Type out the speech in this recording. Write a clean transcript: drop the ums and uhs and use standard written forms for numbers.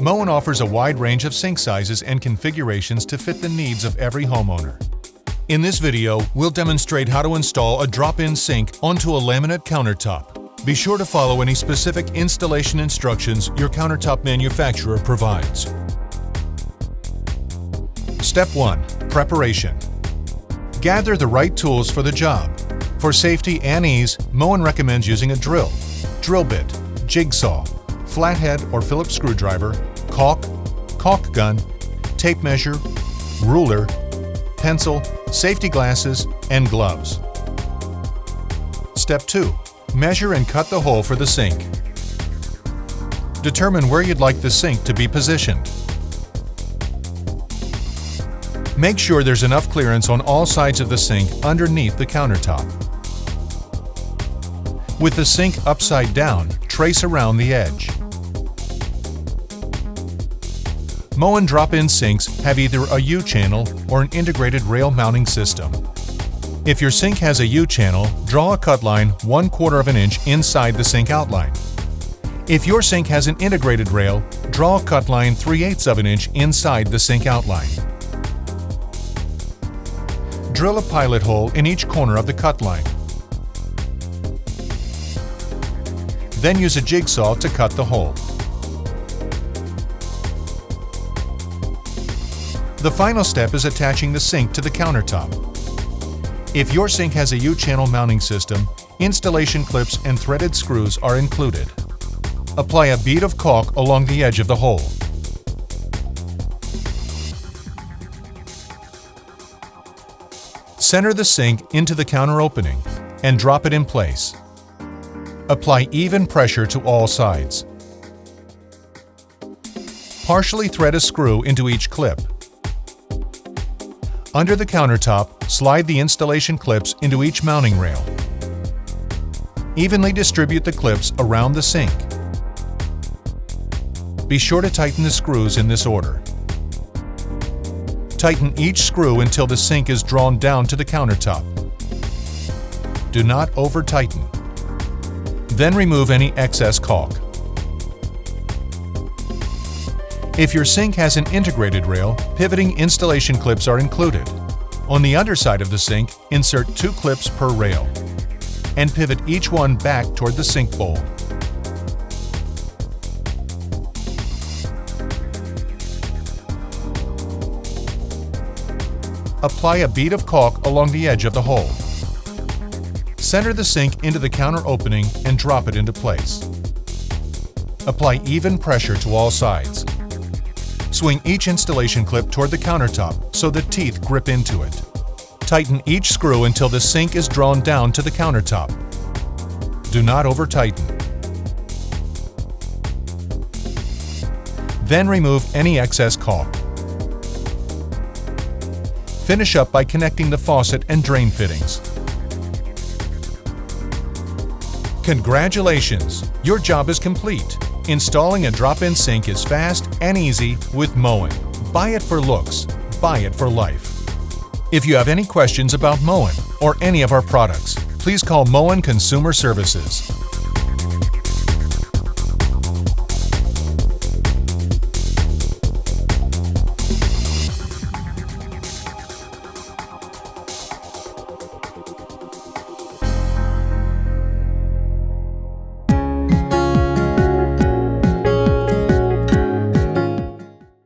Moen offers a wide range of sink sizes and configurations to fit the needs of every homeowner. In this video, we'll demonstrate how to install a drop-in sink onto a laminate countertop. Be sure to follow any specific installation instructions your countertop manufacturer provides. Step 1. Preparation. Gather the right tools for the job. For safety and ease, Moen recommends using a drill bit, jigsaw, flathead or Phillips screwdriver, caulk gun, tape measure, ruler, pencil, safety glasses, and gloves. Step 2. Measure and cut the hole for the sink. Determine where you'd like the sink to be positioned. Make sure there's enough clearance on all sides of the sink underneath the countertop. With the sink upside down, trace around the edge. Moen drop-in sinks have either a U-channel or an integrated rail mounting system. If your sink has a U-channel, draw a cut line 1/4 of an inch inside the sink outline. If your sink has an integrated rail, draw a cut line 3/8 of an inch inside the sink outline. Drill a pilot hole in each corner of the cut line. Then use a jigsaw to cut the hole. The final step is attaching the sink to the countertop. If your sink has a U-channel mounting system, installation clips and threaded screws are included. Apply a bead of caulk along the edge of the hole. Center the sink into the counter opening and drop it in place. Apply even pressure to all sides. Partially thread a screw into each clip. Under the countertop, slide the installation clips into each mounting rail. Evenly distribute the clips around the sink. Be sure to tighten the screws in this order. Tighten each screw until the sink is drawn down to the countertop. Do not over-tighten. Then remove any excess caulk. If your sink has an integrated rail, pivoting installation clips are included. On the underside of the sink, insert 2 clips per rail and pivot each one back toward the sink bowl. Apply a bead of caulk along the edge of the hole. Center the sink into the counter opening and drop it into place. Apply even pressure to all sides. Swing each installation clip toward the countertop so the teeth grip into it. Tighten each screw until the sink is drawn down to the countertop. Do not over-tighten. Then remove any excess caulk. Finish up by connecting the faucet and drain fittings. Congratulations! Your job is complete. Installing a drop-in sink is fast and easy with Moen. Buy it for looks. Buy it for life. If you have any questions about Moen or any of our products, please call Moen Consumer Services.